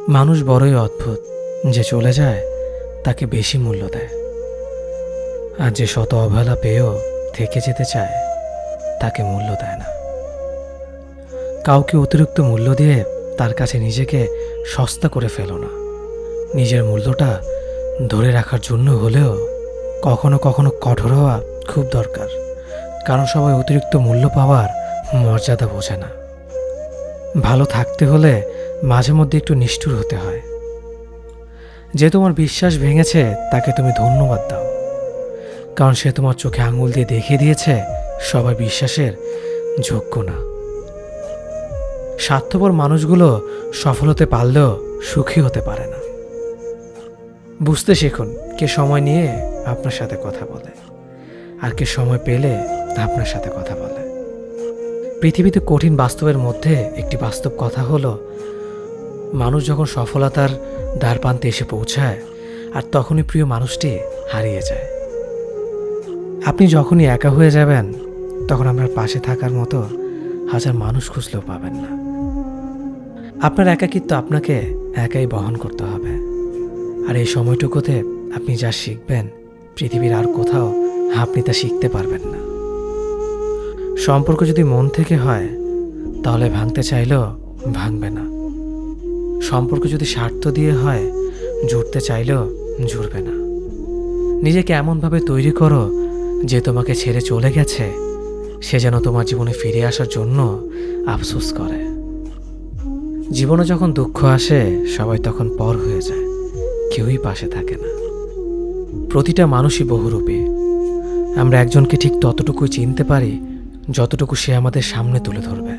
মানুষ বড়ই অদ্ভুত, যে চলে যায় তাকে বেশি মূল্য দেয়, আর যে শত অবহেলা পেয়েও থেকে যেতে চায় তাকে মূল্য দেয় না। কাউকে অতিরিক্ত মূল্য দিয়ে তার কাছে নিজেকে সস্তা করে ফেলো না। নিজের মূল্যটা ধরে রাখার জন্য হলেও কখনো কখনো কঠোর হওয়া খুব দরকার, কারণ সবাই অতিরিক্ত মূল্য পাওয়ার মর্যাদা বোঝে না। ভালো থাকতে হলে মাঝে মধ্যে একটু নিষ্ঠুর হতে হয়। যে তোমার বিশ্বাস ভেঙেছে তাকে তুমি ধন্যবাদ দাও, কারণ সে তোমার চোখে আঙুল দিয়ে দেখিয়ে দিয়েছে সবাই বিশ্বাসের যোগ্য না। স্বার্থপর মানুষগুলো সফল হতে পারলেও সুখী হতে পারে না। বুঝতে শিখুন কে সময় নিয়ে আপনার সাথে কথা বলে, আর কে সময় পেলে আপনার সাথে কথা বলে। পৃথিবীতে কঠিন বাস্তবের মধ্যে একটি বাস্তব কথা হলো, মানুষ যখন সফলতার দ্বারপ্রান্তে এসে পৌঁছায় আর তখনই প্রিয় মানুষটি হারিয়ে যায়। আপনি যখনই একা হয়ে যাবেন তখন আপনার পাশে থাকার মতো হাজার মানুষ খুঁজলেও পাবেন না। আপনার একাকিত্ব আপনাকে একাই বহন করতে হবে, আর এই সময়টুকুতে আপনি যা শিখবেন পৃথিবীর আর কোথাও আপনি তা শিখতে পারবেন না। সম্পর্ক যদি মন থেকে হয় তাহলে ভাঙতে চাইলেও ভাঙবে না। সম্পর্ক যদি স্বার্থ দিয়ে হয় জুড়তে চাইলেও জুড়বে না। নিজেকে এমনভাবে তৈরি করো যে তোমাকে ছেড়ে চলে গেছে সে যেন তোমার জীবনে ফিরে আসার জন্য আফসোস করে। জীবনে যখন দুঃখ আসে সবাই তখন পর হয়ে যায়, কেউই পাশে থাকে না। প্রতিটা মানুষই বহুরূপী। আমরা একজনকে ঠিক ততটুকুই চিনতে পারি যতটুকু সে আমাদের সামনে তুলে ধরবে।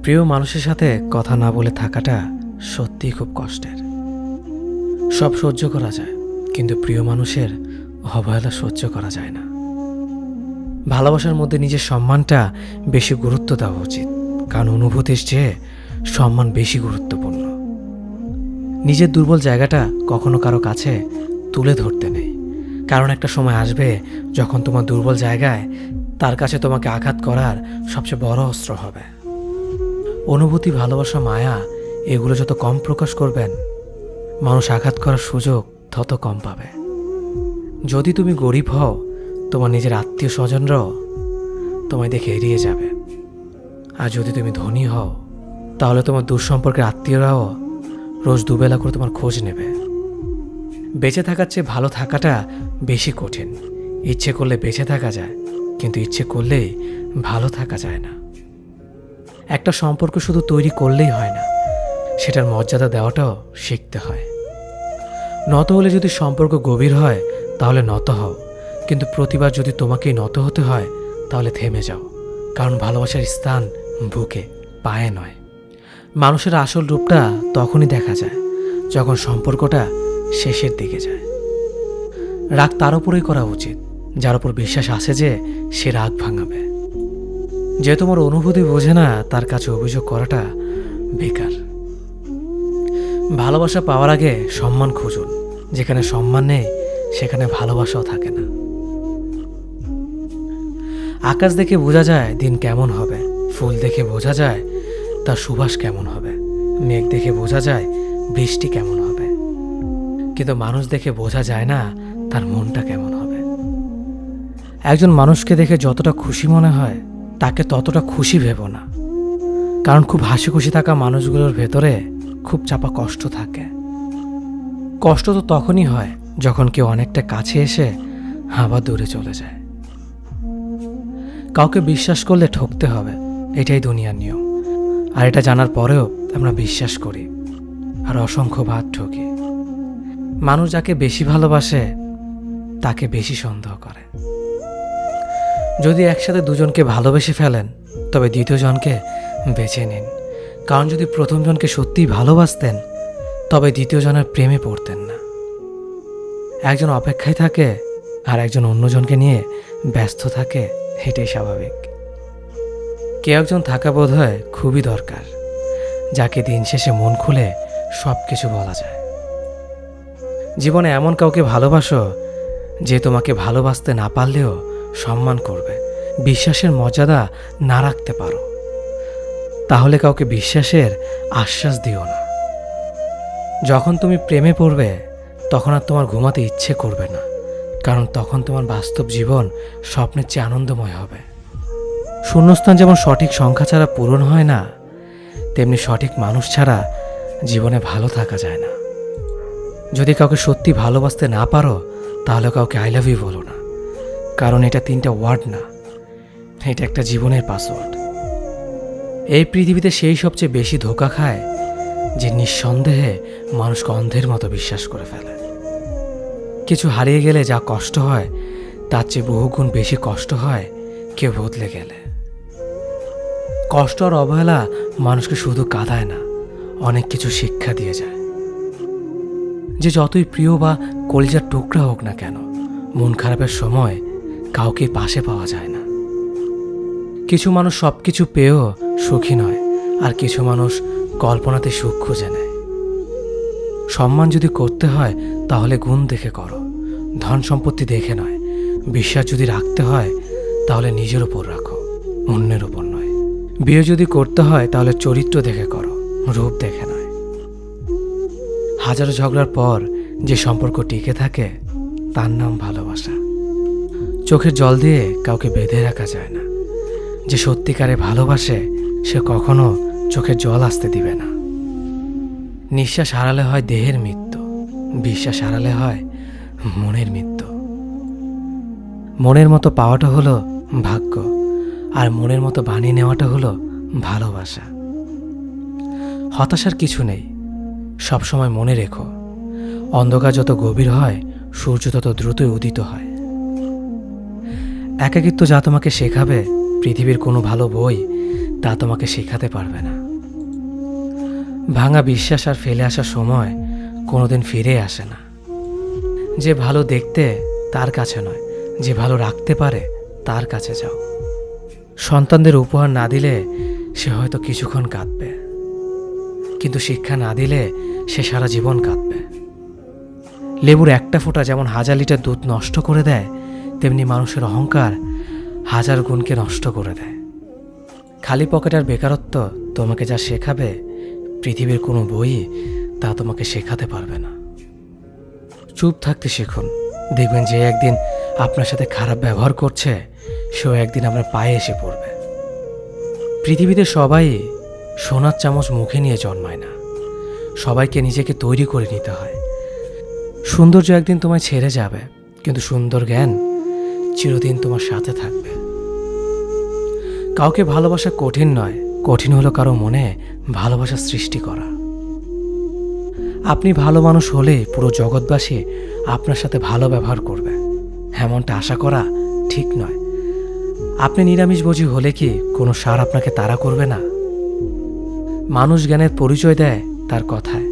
প্রিয় মানুষের সাথে কথা না বলে থাকাটা সত্যিই খুব কষ্টের। সব সহ্য করা যায়, কিন্তু প্রিয় মানুষের অবহেলা সহ্য করা যায় না। ভালোবাসার মধ্যে নিজের সম্মানটা বেশি গুরুত্ব দেওয়া উচিত, কারণ অনুভূতির চেয়ে সম্মান বেশি গুরুত্বপূর্ণ। নিজের দুর্বল জায়গাটা কখনো কারো কাছে তুলে ধরতে নেই, কারণ একটা সময় আসবে যখন তোমার দুর্বল জায়গায় তার কাছে তোমাকে আঘাত করার সবচেয়ে বড় অস্ত্র হবে। অনুভূতি, ভালোবাসা, মায়া এগুলো যত কম প্রকাশ করবেন মানুষ আঘাত করার সুযোগ তত কম পাবে। যদি তুমি গরিব হও তোমার নিজের আত্মীয় স্বজনরাও তোমায় দেখে এড়িয়ে যাবে, আর যদি তুমি ধনী হও তাহলে তোমার দূর সম্পর্কের আত্মীয়রাও রোজ দুবেলা করে তোমার খোঁজ নেবে। বেঁচে থাকার চেয়ে ভালো থাকাটা বেশি কঠিন। ইচ্ছে করলে বেঁচে থাকা যায়, কিন্তু ইচ্ছে করলেই ভালো থাকা যায় না। একটা সম্পর্ক শুধু তৈরি করলেই হয় না, সেটার মর্যাদা দেওয়াটাও শিখতে হয়। নত হলে যদি সম্পর্ক গভীর হয় তাহলে নত হও, কিন্তু প্রতিবার যদি তোমাকেই নত হতে হয় তাহলে থেমে যাও, কারণ ভালোবাসার স্থান বুকে, পায়ে নয়। মানুষের আসল রূপটা তখনই দেখা যায় যখন সম্পর্কটা শেষের দিকে যায়। রাগ তার উপরেই করা উচিত যার উপর বিশ্বাস আছে যে সে রাগ ভাঙাবে। যে তোমার অনুভূতি বোঝে না তার কাছে অভিযোগ করাটা বেকার। ভালোবাসা পাওয়ার আগে সম্মান খুঁজুন। যেখানে সম্মান নেই সেখানে ভালোবাসাও থাকে না। আকাশ দেখে বোঝা যায় দিন কেমন হবে, ফুল দেখে বোঝা যায় তার সুবাস কেমন হবে, মেঘ দেখে বোঝা যায় বৃষ্টি কেমন হবে, কিন্তু মানুষ দেখে বোঝা যায় না তার মনটা কেমন হবে। একজন মানুষকে দেখে যতটা খুশি মনে হয় তাকে ততটা খুশি ভেবো না, কারণ খুব হাসি খুশি থাকা মানুষগুলোর ভেতরে খুব চাপা কষ্ট থাকে। কষ্ট তো তখনই হয় যখন কেউ অনেকটা কাছে এসে আবার দূরে চলে যায়। কাউকে বিশ্বাস করলে ঠকতে হবে, এটাই দুনিয়ার নিয়ম। আর এটা জানার পরেও আমরা বিশ্বাস করি আর অসংখ্য বার ঠকি। মানুষ যাকে বেশি ভালোবাসে তাকে বেশি সন্দেহ করে। যদি একসাথে দুজনকে ভালোবেসে ফেলেন তবে দ্বিতীয় জনকে বেছে নিন, কারণ যদি প্রথম জনকে সত্যিই ভালোবাসতেন তবে দ্বিতীয় জনের প্রেমে পড়তেন না। একজন অপেক্ষায় থাকে আর একজন অন্যজনকে নিয়ে ব্যস্ত থাকে, এটাই স্বাভাবিক। কে একজন থাকা বোধ হয় খুবই দরকার, যাকে দিন শেষে মন খুলে সব কিছু বলা যায়। জীবনে এমন কাউকে ভালোবাসো যে তোমাকে ভালোবাসতে না পারলেও সম্মান করবে। বিশ্বাসের মর্যাদা না রাখতে পারো তাহলে কাউকে বিশ্বাসের আশ্বাস দিও না, যখন তুমি প্রেমে পড়বে তখন আর তোমার ঘুমাতে ইচ্ছে করবে না, কারণ তখন তোমার বাস্তব জীবন স্বপ্নের চেয়ে আনন্দময় হবে। শূন্যস্থান যেমন সঠিক সংখ্যা ছাড়া পূরণ হয় না, তেমনি সঠিক মানুষ ছাড়া জীবনে ভালো থাকা যায় না। যদি কাউকে সত্যি ভালোবাসতে না পারো, তাহলে কাউকে আই লাভ ইউ বলো না, কারণ এটা 3টা ওয়ার্ড না, এটা একটা জীবনের পাসওয়ার্ড। এই পৃথিবীতে সেই সবচেয়ে বেশি ধোঁকা খায় যে নিঃসন্দেহে মানুষকে অন্ধের মতো বিশ্বাস করে ফেলে। কিছু হারিয়ে গেলে যা কষ্ট হয় তার চেয়ে বহুগুণ বেশি কষ্ট হয় কেউ বদলে গেলে। কষ্ট আর অবহেলা মানুষকে শুধু কাঁদায় না, অনেক কিছু শিক্ষা দিয়ে যায়। যে যতই প্রিয় বা কলিজার টুকরা হোক না কেন, মন খারাপের সময় কাউকে পাশে পাওয়া যায় না। কিছু মানুষ সব কিছু পেয়েও সুখী নয়, আর কিছু মানুষ কল্পনাতে সুখ খুঁজে নেয়। সম্মান যদি করতে হয় তাহলে গুণ দেখে করো, ধন সম্পত্তি দেখে নয়। বিশ্বাস যদি রাখতে হয় তাহলে নিজের উপর রাখো, অন্যের উপর নয়। বিয়ে যদি করতে হয় তাহলে চরিত্র দেখে করো, রূপ দেখে নয়। হাজারো ঝগড়ার পর যে সম্পর্ক টিকে থাকে তার নাম ভালোবাসা। চোখের জল দিয়ে কাউকে বেঁধে রাখা যায় না। যে সত্যিকারে ভালোবাসে সে কখনো চোখের জল আসতে দিবে না। নিঃশ্বাস হারালে হয় দেহের মৃত্যু, বিশ্বাস হারালে হয় মনের মৃত্যু। মনের মতো পাওয়াটা হলো ভাগ্য, আর মনের মতো বানিয়ে নেওয়াটা হলো ভালোবাসা। হতাশার কিছু নেই, সবসময় মনে রেখো, অন্ধকার যত গভীর হয় সূর্য তত দ্রুতই উদিত হয়। একাকিত্ব যা তোমাকে শেখাবে পৃথিবীর কোনো ভালো বই তা তোমাকে শেখাতে পারবে না। ভাঙা বিশ্বাস আর ফেলে আসার সময় কোনোদিন ফিরে আসে না। যে ভালো দেখতে তার কাছে নয়, যে ভালো রাখতে পারে তার কাছে যাও। সন্তানদের উপহার না দিলে সে হয়তো কিছুক্ষণ কাঁদবে, কিন্তু শিক্ষা না দিলে সে সারা জীবন কাঁদবে। লেবুর একটা ফোঁটা যেমন 1000 লিটার দুধ নষ্ট করে দেয়, তেমনি মানুষের অহংকার 1000 গুণকে নষ্ট করে দেয়। খালি পকেট আর বেকারত্ব তোমাকে যা শেখাবে পৃথিবীর কোনো বই তা তোমাকে শেখাতে পারবে না। চুপ থাকতে শিখুন, দেখবেন যে একদিন আপনার সাথে খারাপ ব্যবহার করছে সেও একদিন আপনার পায়ে এসে পড়বে। পৃথিবীতে সবাই সোনার চামচ মুখে নিয়ে জন্মায় না, সবাইকে নিজেকে তৈরি করে নিতে হয়। সৌন্দর্য একদিন তোমায় ছেড়ে যাবে, কিন্তু সুন্দর জ্ঞান চিরদিন তোমার সাথে থাকবে। কাউকে ভালোবাসা কঠিন নয়, কঠিন হলো কারো মনে ভালোবাসা সৃষ্টি করা। আপনি ভালো মানুষ হলে পুরো জগৎবাসী আপনার সাথে ভালো ব্যবহার করবে, এমনটা আশা করা ঠিক নয়। আপনি নিরামিষভোজী হলে কি কোনো সার আপনাকে তাড়া করবে না? মানুষ জ্ঞানের পরিচয় দেয় তার কথায়,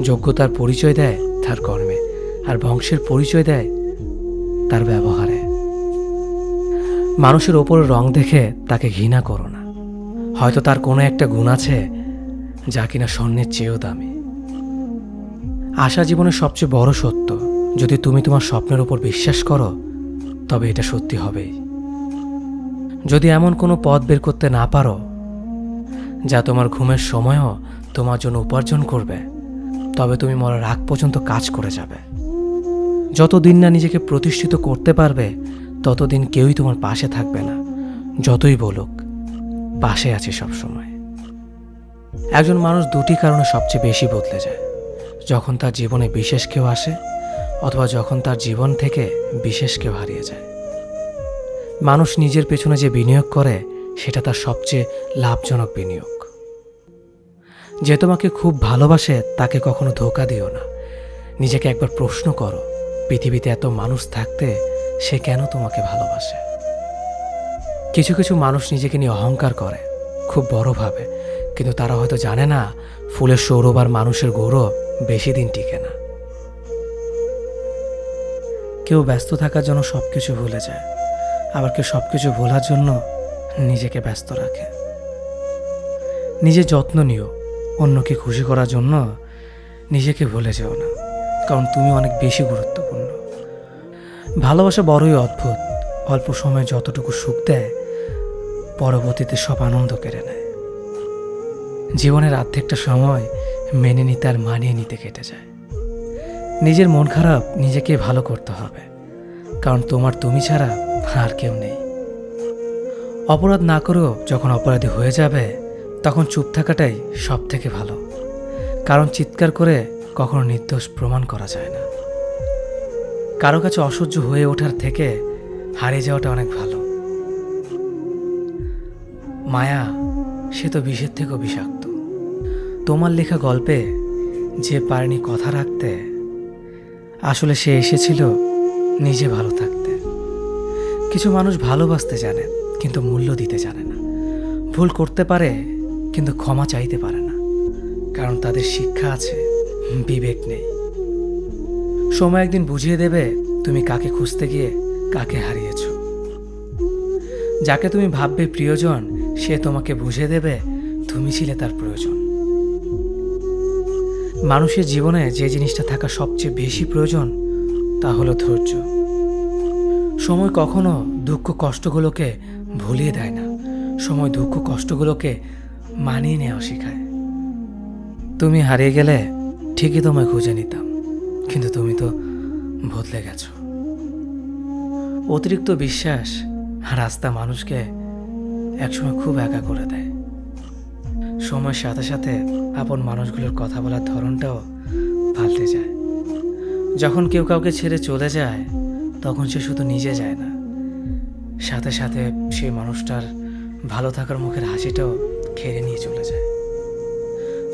যোগ্যতার পরিচয় দেয় তার কর্মে, আর বংশের পরিচয় দেয় তার ব্যবহারে। মানুষের ওপরের রং দেখে তাকে ঘৃণা করো না, হয়তো তার কোনো একটা গুণ আছে যা কিনা স্বর্ণের চেয়েও দামি। আশা জীবনের সবচেয়ে বড় সত্য। যদি তুমি তোমার স্বপ্নের উপর বিশ্বাস করো তবে এটা সত্যি হবেই। যদি এমন কোনো পথ বের করতে না পারো যা তোমার ঘুমের সময়ও তোমার জন্য উপার্জন করবে, তবে তুমি মরার আগ পর্যন্ত কাজ করে যাবে। যতদিন না নিজেকে প্রতিষ্ঠিত করতে পারবে ততদিন কেউই তোমার পাশে থাকবে না, যতই বলুক পাশে আছে সবসময়। একজন মানুষ দুটি কারণে সবচেয়ে বেশি বদলে যায়: যখন তার জীবনে বিশেষ কেউ আসে, অথবা যখন তার জীবন থেকে বিশেষ কেউ হারিয়ে যায়। মানুষ নিজের পেছনে যে বিনিয়োগ করে সেটা তার সবচেয়ে লাভজনক বিনিয়োগ। যে তোমাকে খুব ভালোবাসে তাকে কখনো ধোঁকা দিও না। নিজেকে একবার প্রশ্ন করো, পৃথিবীতে এত মানুষ থাকতে সে কেন তোমাকে ভালোবাসে? কিছু কিছু মানুষ নিজেকে নিয়ে অহংকার করে, খুব বড় ভাবে, কিন্তু তারা হয়তো জানে না ফুলের সৌরভ আর মানুষের গৌরব বেশি দিন টিকে না। কেউ ব্যস্ত থাকার জন্য সবকিছু ভুলে যায়, আবার কেউ সবকিছু ভোলার জন্য নিজেকে ব্যস্ত রাখে। নিজের যত্ন নিও, অন্যকে খুশি করার জন্য নিজেকে ভুলে যেও না, কারণ তুমি অনেক বেশি গুরুত্বপূর্ণ। ভালোবাসা বড়ই অদ্ভুত, অল্প সময়ে যতটুকু সুখ দেয় পরবর্তীতে সব আনন্দ কেড়ে নেয়। জীবনের অর্ধেকটা সময় মেনে নিতে আর মানিয়ে নিতে কেটে যায়। নিজের মন খারাপ নিজেকে ভালো করতে হবে, কারণ তোমার তুমি ছাড়া আর কেউ নেই। অপরাধ না করেও যখন অপরাধী হয়ে যাবে, তখন চুপ থাকাটাই সব থেকে ভালো, কারণ চিৎকার করে কখনো নির্দোষ প্রমাণ করা যায় না। কারো কাছে অসহ্য হয়ে ওঠার থেকে হারিয়ে যাওয়াটা অনেক ভালো। মায়া সে তো বিষের থেকেও বিষাক্ত। তোমার লেখা গল্পে যে পারেনি কথা রাখতে, আসলে সে এসেছিল নিজে ভালো থাকতে। কিছু মানুষ ভালোবাসতে জানে কিন্তু মূল্য দিতে জানে না। ভুল করতে পারে কিন্তু ক্ষমা চাইতে পারে না, কারণ তাদের শিক্ষা আছে, বিবেক নেই। সময় একদিন বুঝিয়ে দেবে তুমি কাকে খুঁজতে গিয়ে কাকে হারিয়েছ। যাকে তুমি ভাববে প্রিয়জন, সে তোমাকে বুঝিয়ে দেবে তুমি ছিলে তার প্রয়োজন। মানুষের জীবনে যে জিনিসটা থাকা সবচেয়ে বেশি প্রয়োজন তা হলো ধৈর্য। সময় কখনো দুঃখ কষ্টগুলোকে ভুলিয়ে দেয় না, সময় দুঃখ কষ্টগুলোকে মানিয়ে নেওয়া শেখায়। তুমি হারিয়ে গেলে ঠিকই তোমায় খুঁজে নিতাম, কিন্তু তুমি তো বদলে গেছো। অতিরিক্ত বিশ্বাস রাস্তা মানুষকে একসময় খুব একা করে দেয়। সময়ের সাথে সাথে আপন মানুষগুলোর কথা বলার ধরনটাও পাল্টে যায়। যখন কেউ কাউকে ছেড়ে চলে যায়, তখন সে শুধু নিজে যায় না, সাথে সাথে সেই মানুষটার ভালো থাকার মুখের হাসিটাও খেয়ে নিয়ে চলে যায়।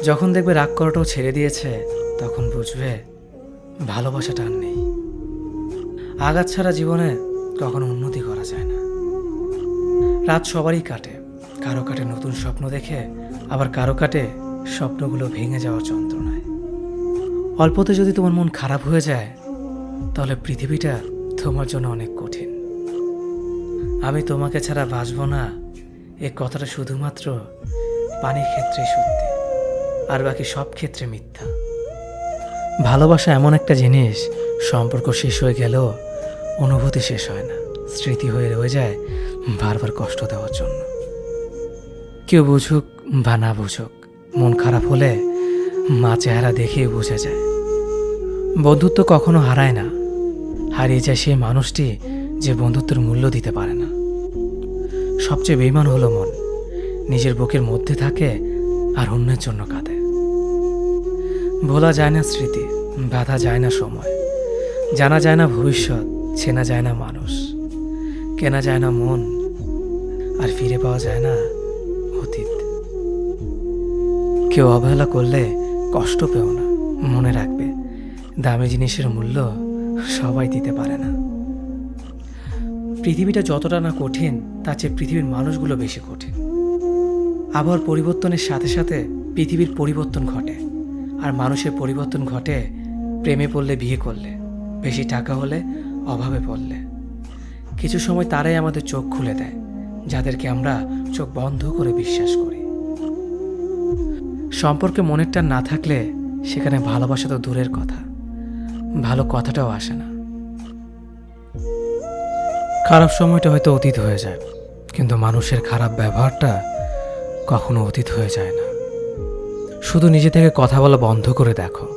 যখন দেখবে রাগ করাটাও ছেড়ে দিয়েছে, তখন বুঝবে ভালোবাসাটা আর নেই। আঘাত ছাড়া জীবনে কখনো উন্নতি করা যায় না। রাত সবারই কাটে, কারো কাটে নতুন স্বপ্ন দেখে, আবার কারো কাটে স্বপ্নগুলো ভেঙে যাওয়ার যন্ত্রণায়। অল্পতে যদি তোমার মন খারাপ হয়ে যায়, তাহলে পৃথিবীটা তোমার জন্য অনেক কঠিন। আমি তোমাকে ছাড়া বাঁচব না, এ কথাটা শুধুমাত্র পানির ক্ষেত্রে সত্যি, আর বাকি সব ক্ষেত্রে মিথ্যা। ভালোবাসা এমন একটা জিনিস, সম্পর্ক শেষ হয়ে গেলেও অনুভূতি শেষ হয় না, স্মৃতি হয়ে রয়ে যায় বারবার কষ্ট দেওয়ার জন্য। কেউ বুঝুক বা না বুঝুক, মন খারাপ হলে মা চেহারা দেখেই বোঝা যায়। বন্ধুত্ব কখনো হারায় না, হারিয়ে যায় সেই মানুষটি যে বন্ধুত্বের মূল্য দিতে পারে না। সবচেয়ে বেইমান হলো মন, নিজের বুকের মধ্যে থাকে আর অন্যের জন্য কাঁদে। ভোলা যায় না স্মৃতি, বাধা যায় না সময়, জানা যায় না ভবিষ্যৎ, চেনা যায় না মানুষ, কেনা যায় না মন, আর ফিরে পাওয়া যায় না অতীত। কেউ অবহেলা করলে কষ্ট পেও না, মনে রাখবে দামি জিনিসের মূল্য সবাই দিতে পারে না। পৃথিবীটা যতটা না কঠিন, তার চেয়ে পৃথিবীর মানুষগুলো বেশি কঠিন। আবহাওয়ার পরিবর্তনের সাথে সাথে পৃথিবীর পরিবর্তন ঘটে, আর মানুষের পরিবর্তন ঘটে প্রেমে পড়লে, বিয়ে করলে, বেশি টাকা হলে, অভাবে পড়লে। কিছু সময় তারাই আমাদের চোখ খুলে দেয়, যাদেরকে আমরা চোখ বন্ধ করে বিশ্বাস করি। সম্পর্কে মনের টান না থাকলে সেখানে ভালোবাসা তো দূরের কথা, ভালো কথাটাও আসে না। খারাপ সময়টা হয়তো অতীত হয়ে যায়, কিন্তু মানুষের খারাপ ব্যবহারটা কখনো অতীত হয়ে যায় না। শুধু নিজে থেকে কথা বলা বন্ধ করে দেখো,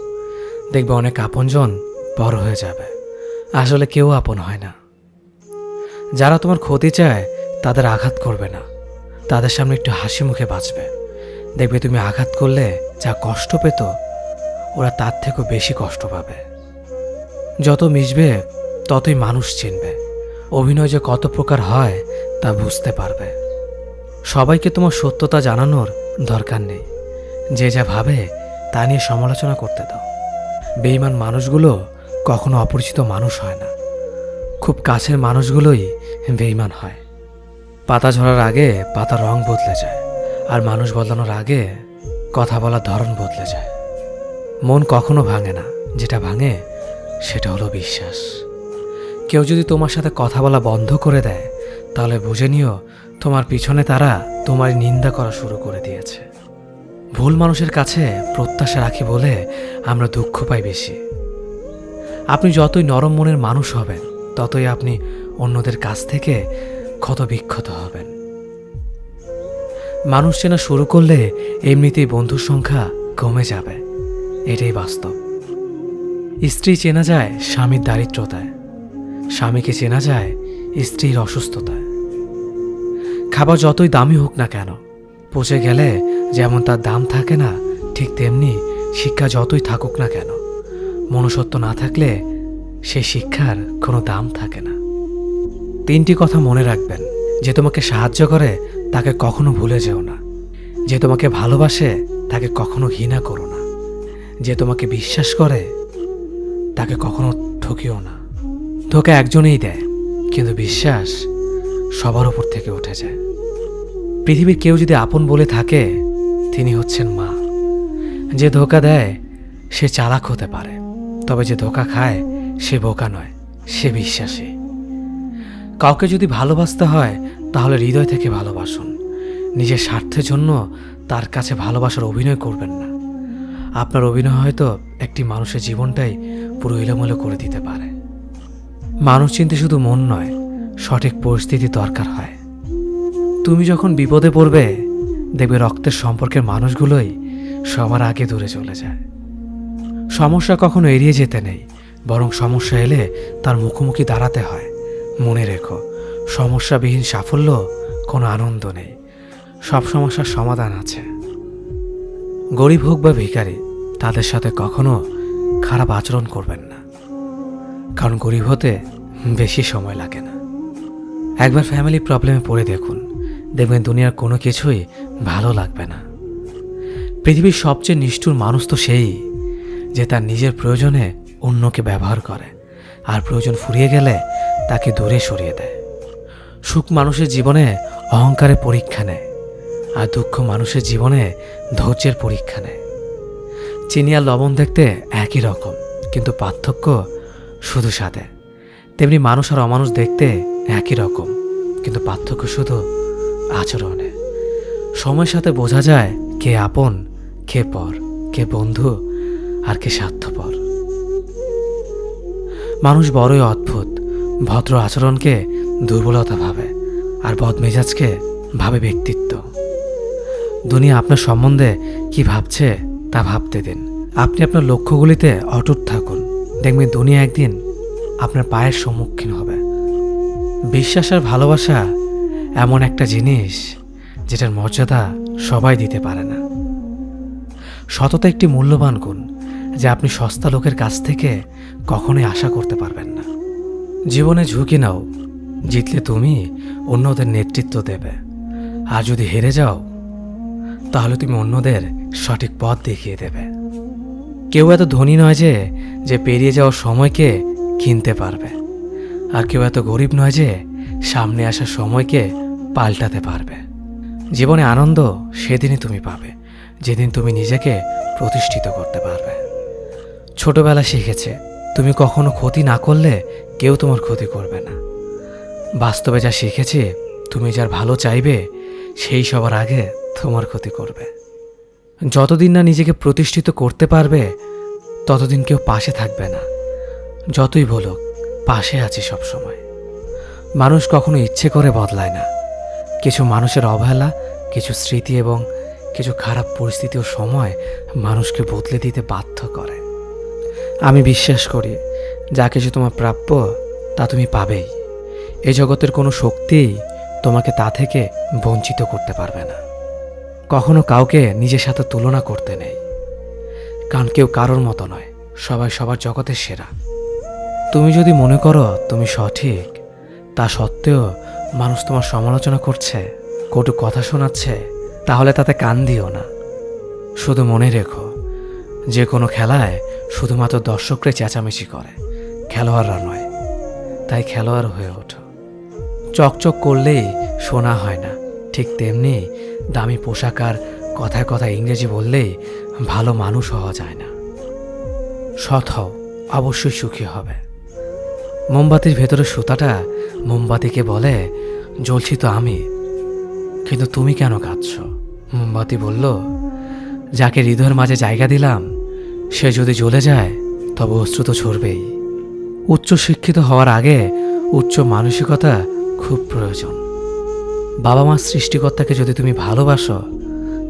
দেখবে অনেক আপনজন বড় হয়ে যাবে। আসলে কেউ আপন হয় না। যারা তোমার ক্ষতি চায় তাদের আঘাত করবে না, তাদের সামনে একটু হাসি মুখে বাঁচবে। দেখবে তুমি আঘাত করলে যা কষ্ট পেত, ওরা তার থেকেও বেশি কষ্ট পাবে। যত মিশবে ততই মানুষ চিনবে, অভিনয় যে কত প্রকার হয় তা বুঝতে পারবে। সবাইকে তোমার সত্যতা জানানোর দরকার নেই, যে যা ভাবে তা নিয়ে সমালোচনা করতে দাও। বেঈমান মানুষগুলো কখনো অপরিচিত মানুষ হয় না, খুব কাছের মানুষগুলোই বেঈমান হয়। পাতা ঝরার আগে পাতার রং বদলে যায়, আর মানুষ বদলানোর আগে কথা বলার ধরন বদলে যায়। মন কখনো ভাঙে না, যেটা ভাঙে সেটা হলো বিশ্বাস। কেউ যদি তোমার সাথে কথা বলা বন্ধ করে দেয়, তাহলে বুঝে নিও তোমার পিছনে তারা তোমার নিন্দা করা শুরু করে দিয়েছে। ভুল মানুষের কাছে প্রত্যাশা রাখি বলে আমরা দুঃখ পাই বেশি। আপনি যতই নরম মনের মানুষ হবেন, ততই আপনি অন্যদের কাছ থেকে ক্ষত বিক্ষত হবেন। মানুষ চেনা শুরু করলে এমনিতেই বন্ধুর সংখ্যা কমে যাবে, এটাই বাস্তব। স্ত্রী চেনা যায় স্বামীর দারিদ্রতায়, স্বামীকে চেনা যায় স্ত্রীর অসুস্থতায়। খাবার যতই দামি হোক না কেন, পচে গেলে যেমন তার দাম থাকে না, ঠিক তেমনি শিক্ষা যতই থাকুক না কেন, মনুষ্যত্ব না থাকলে সেই শিক্ষার কোনো দাম থাকে না। 3টি কথা মনে রাখবেন। যে তোমাকে সাহায্য করে তাকে কখনো ভুলে যেও না। যে তোমাকে ভালোবাসে তাকে কখনো ঘৃণা করো না। যে তোমাকে বিশ্বাস করে তাকে কখনো ঠকিও না। ধোঁকা একজনেই দেয়, কিন্তু বিশ্বাস সবার উপর থেকে উঠে যায়। পৃথিবীর কেউ যদি আপন বলে থাকে, তিনি হচ্ছেন মা। যে ধোঁকা দেয় সে চালাক হতে পারে, তবে যে ধোঁকা খায় সে বোকা নয়, সে বিশ্বাসী। কাউকে যদি ভালোবাসতে হয় তাহলে হৃদয় থেকে ভালোবাসুন। নিজের স্বার্থের জন্য তার কাছে ভালোবাসার অভিনয় করবেন না। আপনার অভিনয় হয়তো একটি মানুষের জীবনটাই পুরো এলোমেলো করে দিতে পারে। মানুষ চিনতে শুধু মন নয়, সঠিক পরিস্থিতি দরকার হয়। তুমি যখন বিপদে পড়বে, দেখবে রক্তের সম্পর্কের মানুষগুলোই সবার আগে দূরে চলে যায়। সমস্যা কখনো এড়িয়ে যেতে নেই, বরং সমস্যা এলে তার মুখোমুখি দাঁড়াতে হয়। মনে রেখো, সমস্যাবিহীন সাফল্য কোনো আনন্দ নেই। সব সমস্যার সমাধান আছে। গরিব হোক বা ভিখারি, তাদের সাথে কখনো খারাপ আচরণ করবেন না, কারণ গরিব হতে বেশি সময় লাগে না। একবার ফ্যামিলি প্রবলেমে পড়ে দেখুন, দেখবেন দুনিয়ার কোনো কিছুই ভালো লাগবে না। পৃথিবীর সবচেয়ে নিষ্ঠুর মানুষ তো সেই, যে তার নিজের প্রয়োজনে অন্যকে ব্যবহার করে, আর প্রয়োজন ফুরিয়ে গেলে তাকে দূরে সরিয়ে দেয়। সুখ মানুষের জীবনে অহংকারের পরীক্ষা নেয়, আর দুঃখ মানুষের জীবনে ধৈর্যের পরীক্ষা নেয়। চিনি আর লবণ দেখতে একই রকম, কিন্তু পার্থক্য শুধু স্বাদে। তেমনি মানুষ আর অমানুষ দেখতে একই রকম, কিন্তু পার্থক্য শুধু আচরণে। সময়ের সাথে বোঝা যায় কে আপন, কে পর, কে বন্ধু আর কে স্বার্থপর। মানুষ বড়ই অদ্ভুত। ভদ্র আচরণকে দুর্বলতা ভাবে, আর বদমেজাজকে ভাবে ব্যক্তিত্ব। দুনিয়া আপনার সম্বন্ধে কি ভাবছে তা ভাবতে দিন। আপনি আপনার লক্ষ্যগুলিতে অটুট থাকুন, দেখবেন দুনিয়া একদিন আপনার পায়ের সম্মুখীন হবে। বিশ্বাস আর ভালোবাসা এমন একটা জিনিস যেটার মর্যাদা সবাই দিতে পারে না। সততা একটি মূল্যবান গুণ, যা আপনি সস্তা লোকের কাছ থেকে কখনোই আশা করতে পারবেন না। জীবনে ঝুঁকি নাও। জিতলে তুমি অন্যদের নেতৃত্ব দেবে, আর যদি হেরে যাও তাহলে তুমি অন্যদের সঠিক পথ দেখিয়ে দেবে। কেউ এত ধনী নয় যে পেরিয়ে যাওয়ার সময়কে কিনতে পারবে, আর কেউ এত গরিব নয় যে সামনে আসা সময়কে পাল্টাতে পারবে। জীবনে আনন্দ সেদিনই তুমি পাবে, যেদিন তুমি নিজেকে প্রতিষ্ঠিত করতে পারবে। ছোটবেলা শিখেছে, তুমি কখনো ক্ষতি না করলে কেউ তোমার ক্ষতি করবে না। বাস্তবে যা শিখেছি, তুমি যার ভালো চাইবে সেই সবার আগে তোমার ক্ষতি করবে। যতদিন না নিজেকে প্রতিষ্ঠিত করতে পারবে, ততদিন কেউ পাশে থাকবে না। যতই বলুক, পাশে আছি সবসময়। মানুষ কখনো ইচ্ছে করে বদলায় না। কিছু মানুষের অবহেলা, কিছু স্মৃতি এবং কিছু খারাপ পরিস্থিতি ও সময় মানুষকে বদলে দিতে বাধ্য করে। আমি বিশ্বাস করি, যা কিছু তোমার প্রাপ্য তা তুমি পাবেই। এই জগতের কোনো শক্তিই তোমাকে তা থেকে বঞ্চিত করতে পারবে না। কখনো কাউকে নিজের সাথে তুলনা করতে নেই, কারণ কেউ কারোর মতো নয়, সবাই সবার জগতের সেরা। তুমি যদি মনে করো তুমি সঠিক, তা সত্ত্বেও মানুষ তোমার সমালোচনা করছে, কটু কথা শোনাচ্ছে, তাহলে তাতে কান দিও না। শুধু মনে রেখো, যে কোনো খেলায় শুধুমাত্র দর্শকরাই চেঁচামেচি করে, খেলোয়াড়রা নয়। তাই খেলোয়াড় হয়ে ওঠো। চকচক করলেই শোনা হয় না, ঠিক তেমনি দামি পোশাক আর কথায় কথায় ইংরেজি বললেই ভালো মানুষ হওয়া যায় না। সৎ হও, অবশ্যই সুখী হবে। মোমবাতির ভেতরে সুতাটা মোমবাতিকে বলে, জ্বলছি তো আমি, কিন্তু তুমি কেন কাঁদছ? মোমবাতি বলল, যাকে হৃদয়ের মাঝে জায়গা দিলাম সে যদি জ্বলে যায় তবে অশ্রু তো ঝরবেই। উচ্চ শিক্ষিত হওয়ার আগে উচ্চ মানসিকতা খুব প্রয়োজন। বাবা মার সৃষ্টিকর্তাকে যদি তুমি ভালোবাসো,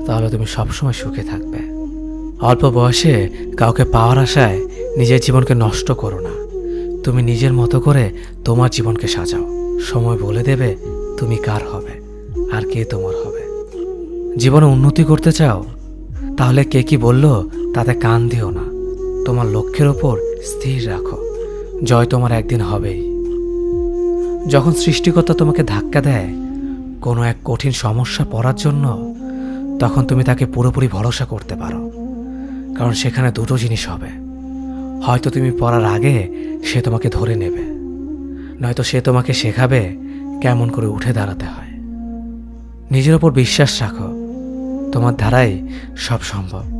তাহলে তুমি সবসময় সুখে থাকবে। অল্প বয়সে কাউকে পাওয়ার আশায় নিজের জীবনকে নষ্ট করো না। তুমি নিজের মতো করে তোমার জীবনকে সাজাও। সময় বলে দেবে তুমি কার হবে আর কে তোমার হবে। জীবনে উন্নতি করতে চাও? তাহলে কে কি বলল তাতে কান দিও না। তোমার লক্ষ্যের ওপর স্থির রাখো। জয় তোমার একদিন হবেই। যখন সৃষ্টিকর্তা তোমাকে ধাক্কা দেয় কোনো এক কঠিন সমস্যা পড়ার জন্য, তখন তুমি তাকে পুরোপুরি ভরসা করতে পারো। কারণ সেখানে দুটো জিনিস হবে, হয়তো তুমি পড়ার আগে সে তোমাকে ধরে নেবে, নয়তো সে তোমাকে শেখাবে কেমন করে উঠে দাঁড়াতে হয়। নিজের ওপর বিশ্বাস রাখো, তোমার দ্বারাই সব সম্ভব।